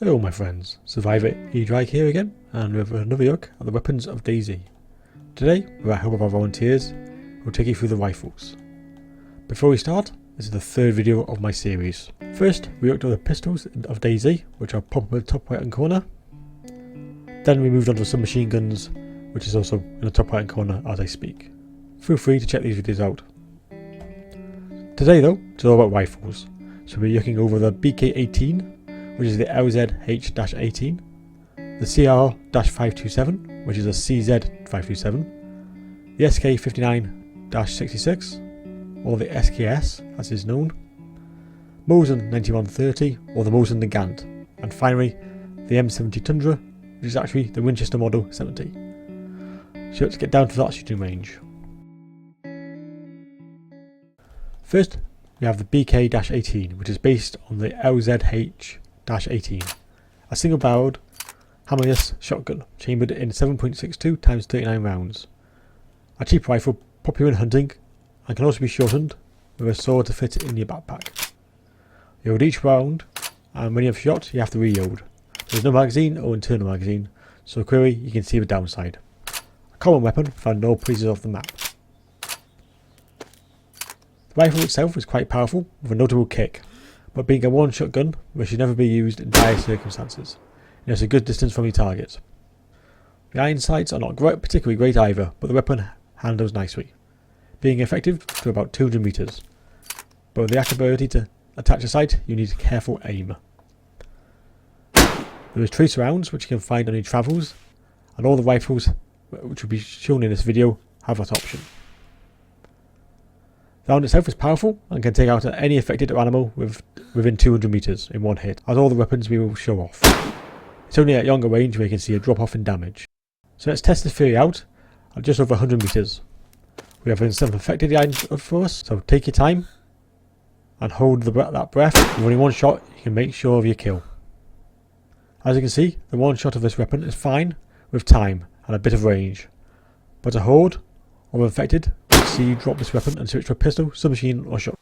Hello my friends, Survivor Ddraig here again, and with another look at the weapons of Dayz. Today, with the help of our volunteers, we'll take you through the rifles. Before we start, this is the third video of my series. First, we looked at the pistols of Dayz, which are pop up in the top right hand corner. Then we moved on to some machine guns, which is also in the top right hand corner as I speak. Feel free to check these videos out. Today though, it's all about rifles, so we'll be looking over the BK-18, which is the LZH-18, the CR-527, which is a CZ-527, the SK-59-66, or the SKS as is known, Mosin 9130, or the Mosin Nagant, and finally the M70 Tundra, which is actually the Winchester Model 70. So let's get down to that shooting range. First, we have the BK-18, which is based on the LZH-18, a single-barreled hammerless shotgun chambered in 7.62 times 39 rounds. A cheap rifle popular in hunting and can also be shortened with a sword to fit in your backpack. You load each round, and when you have shot, you have to reload. There's no magazine or internal magazine, so clearly you can see the downside. A common weapon found in all places of the map. The rifle itself is quite powerful with a notable kick, but being a one-shot gun, which should never be used in dire circumstances. It has a good distance from your target. The iron sights are not particularly great either, but the weapon handles nicely, being effective to about 200 meters. But with the ability to attach a sight, you need careful aim. There is trace rounds which you can find on your travels, and all the rifles which will be shown in this video have that option. The round itself is powerful and can take out any affected animal within 200 meters in one hit, as all the weapons we will show off. It's only at younger range where you can see a drop off in damage. So let's test this theory out at just over 100 meters. We have some affected items for us, so take your time and hold that breath. With only one shot, you can make sure of your kill. As you can see, the one shot of this weapon is fine with time and a bit of range, but a horde or infected will see you drop this weapon and switch to a pistol, submachine or shot.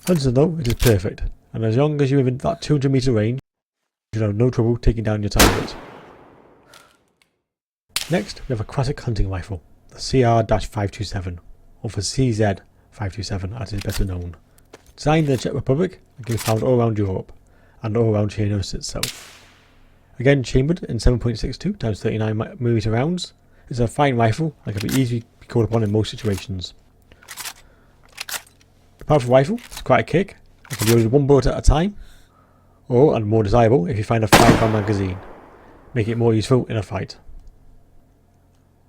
Hunting though, it is perfect, and as long as you're within that 200 meter range, you should have no trouble taking down your target. Next, we have a classic hunting rifle, the CR-527, or the CZ-527 as it is better known. Designed in the Czech Republic and can be found all around Europe, and all around China itself. Again chambered in 7.62 times 39mm rounds, it's a fine rifle and can be easily called upon in most situations. The powerful rifle is quite a kick and can be loaded one bullet at a time, or, and more desirable, if you find a 5-round magazine, making it more useful in a fight.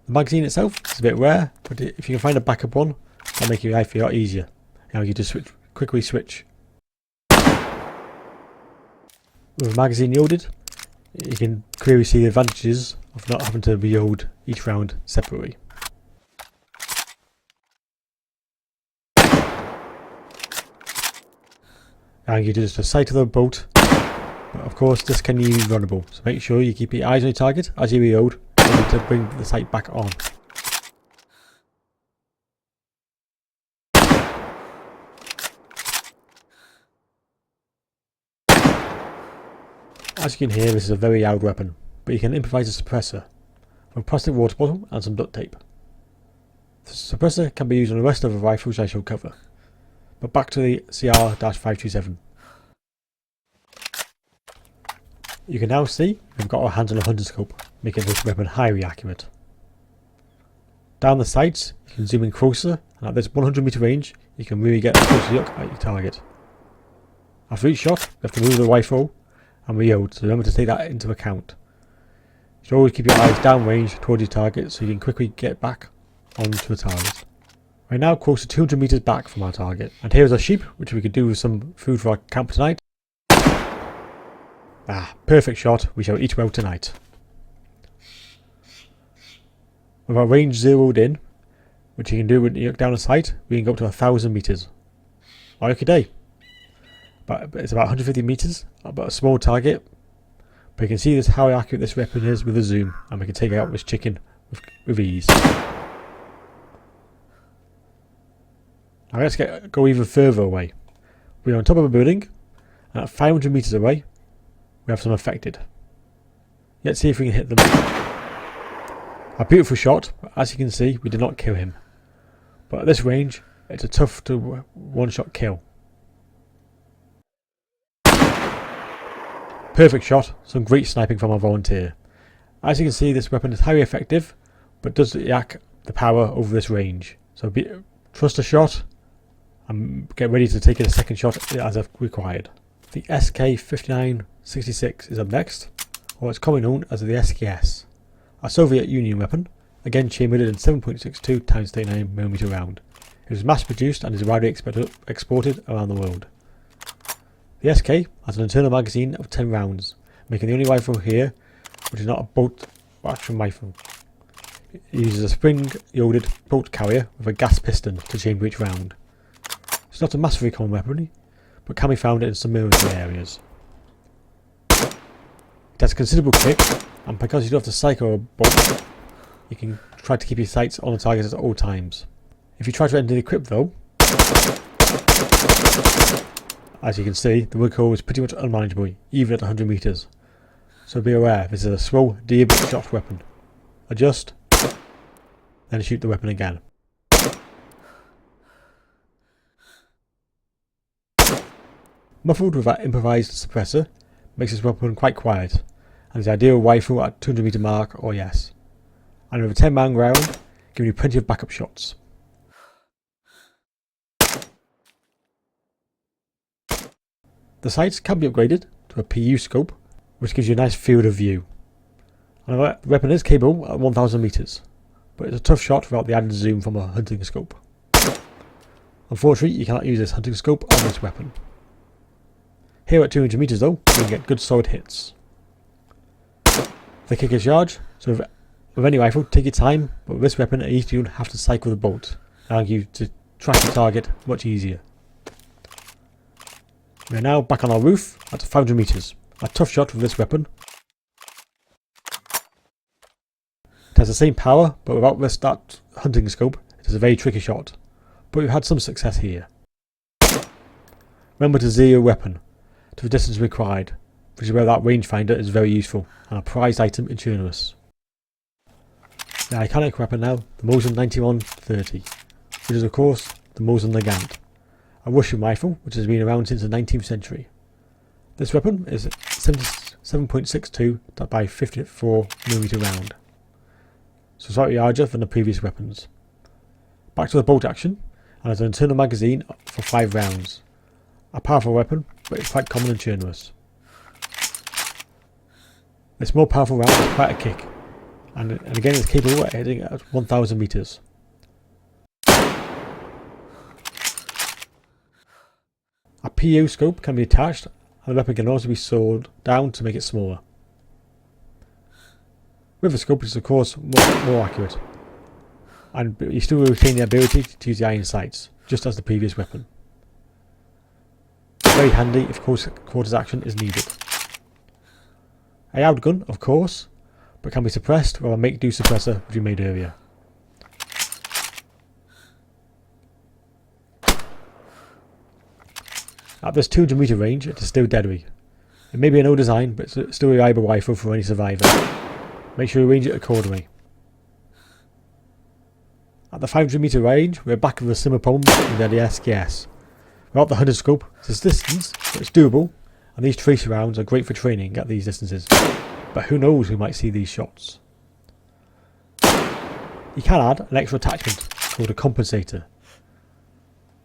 The magazine itself is a bit rare, but if you can find a backup one, that'll make your life a lot easier. You just quickly switch. With the magazine loaded, you can clearly see the advantages of not having to reload each round separately. And you just a sight of the bolt, but of course this can be runnable, so make sure you keep your eyes on your target as you reload to bring the sight back on. As you can hear, this is a very loud weapon, but you can improvise a suppressor from a plastic water bottle and some duct tape. The suppressor can be used on the rest of the rifles I shall cover. But back to the CR-527. You can now see we've got our hands on a hunter scope, making this weapon highly accurate. Down the sights, you can zoom in closer, and at this 100 meter range, you can really get a closer look at your target. After each shot, you have to move the rifle and reload, so remember to take that into account. You should always keep your eyes downrange towards your target so you can quickly get back onto the target. We're now close to 200 meters back from our target, and here is our sheep, which we could do with some food for our camp tonight. Perfect shot, we shall eat well tonight. With our range zeroed in, which you can do when you look down the sight, we can go up to 1,000 meters. Okay day. But it's about 150 meters, about a small target, but you can see this how accurate this weapon is with a zoom, and we can take out this chicken with ease. Now let's go even further away. We're on top of a building, and at 500 meters away, we have some affected. Let's see if we can hit them. A beautiful shot, but as you can see, we did not kill him. But at this range, it's a tough to one-shot kill. Perfect shot, some great sniping from our volunteer. As you can see, this weapon is highly effective, but does yak the power over this range. So trust a shot and get ready to take a second shot as required. The SK-5966 is up next, or it's commonly known as the SKS. A Soviet Union weapon, again chambered in 7.62 x 39mm round. It was mass produced and is widely exported around the world. The SK has an internal magazine of 10 rounds, making the only rifle here which is not a bolt action rifle. It uses a spring-loaded bolt carrier with a gas piston to chamber each round. It's not a massively common weapon, but can be found in some military areas. It has considerable kick, and because you don't have to cycle a bolt, you can try to keep your sights on the target at all times. If you try to enter the equip though, as you can see, the recoil is pretty much unmanageable, even at 100 meters. So be aware, this is a slow, deliberate shot weapon. Adjust, then shoot the weapon again. Muffled with that improvised suppressor makes this weapon quite quiet, and is the ideal rifle at 200 meter mark or yes. And with a 10-man round, giving you plenty of backup shots. The sights can be upgraded to a PU scope, which gives you a nice field of view. And the weapon is capable at 1000 meters, but it's a tough shot without the added zoom from a hunting scope. Unfortunately, you cannot use this hunting scope on this weapon. Here at 200 meters though, you can get good solid hits. The kick is large, so with any rifle, take your time, but with this weapon at least you don't have to cycle the bolt, allowing you to track your target much easier. We are now back on our roof at 500 meters. A tough shot with this weapon. It has the same power, but without that hunting scope, it is a very tricky shot. But we've had some success here. Remember to zero your weapon to the distance required, which is where that rangefinder is very useful and a prized item in Tournaments. The iconic weapon now, the Mosin 9130, which is of course the Mosin Nagant, a Russian rifle which has been around since the 19th century. This weapon is 7.62 by 54mm round, so slightly larger than the previous weapons. Back to the bolt action, and has an internal magazine for 5 rounds. A powerful weapon, but it's quite common in Tournaments. This more powerful round has quite a kick, and again it's capable of hitting at 1000 meters. A PU scope can be attached, and the weapon can also be sawed down to make it smaller. With the scope, it is of course more accurate, and you still retain the ability to use the iron sights, just as the previous weapon. Very handy if close quarters action is needed. A outgun, of course, but can be suppressed with a make-do suppressor which we made earlier. At this 200 meter range, it is still deadly. It may be an old design, but it's still a reliable rifle for any survivor. Make sure you range it accordingly. At the 500 meter range, we are back with a similar problem with the SKS. Without the hunter scope, it's distance, but it's doable, and these tracer rounds are great for training at these distances. But who knows who might see these shots. You can add an extra attachment called a compensator.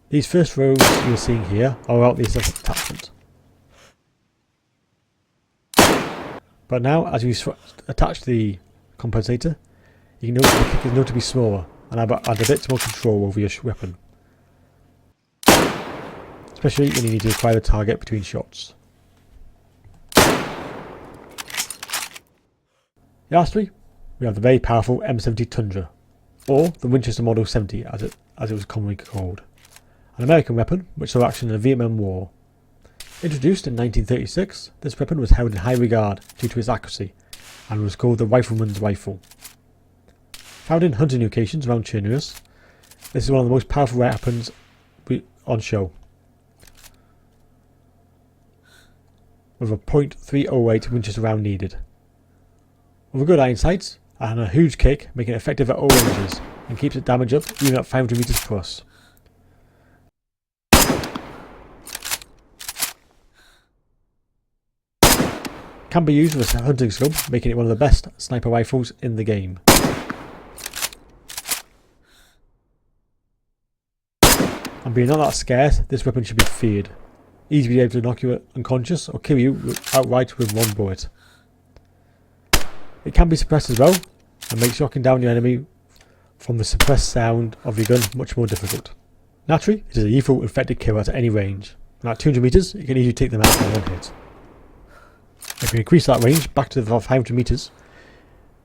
These first rows you're seeing here are without this attachment. But now, as we attach the compensator, you can notice the kick is notably smaller and add a bit more control over your weapon. Especially when you need to acquire the target between shots. Lastly, we have the very powerful M70 Tundra, or the Winchester Model 70 as it was commonly called. An American weapon which saw action in the Vietnam War. Introduced in 1936, this weapon was held in high regard due to its accuracy, and was called the Rifleman's Rifle. Found in hunting locations around Tournaments, this is one of the most powerful weapons on show. with a .308 Winchester round needed. With a good iron sight and a huge kick, making it effective at all ranges and keeps its damage up even at 500 meters plus. Can be used with a hunting scope, making it one of the best sniper rifles in the game. And being not that scarce, this weapon should be feared. Easy to be able to knock you unconscious or kill you outright with one bullet. It can be suppressed as well, and makes knocking down your enemy from the suppressed sound of your gun much more difficult. Naturally, it is a lethal infected kill at any range, and at 200 meters, you can easily take them out in one hit. If you increase that range back to the 500 meters,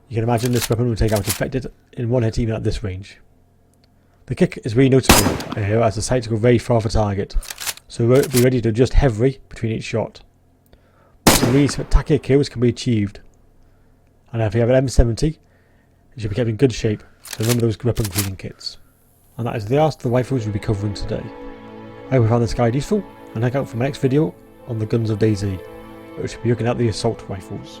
you can imagine this weapon will take out infected in one hit even at this range. The kick is really noticeable here as the sights go very far off the target, so be ready to adjust heavily between each shot. Some really spectacular kills can be achieved, and if you have an M70, it should be kept in good shape, so remember those weapon cleaning kits. And that is the last of the rifles we'll be covering today. I hope you found this guide useful, and look out for my next video on the guns of Dayz, which will be looking at the assault rifles.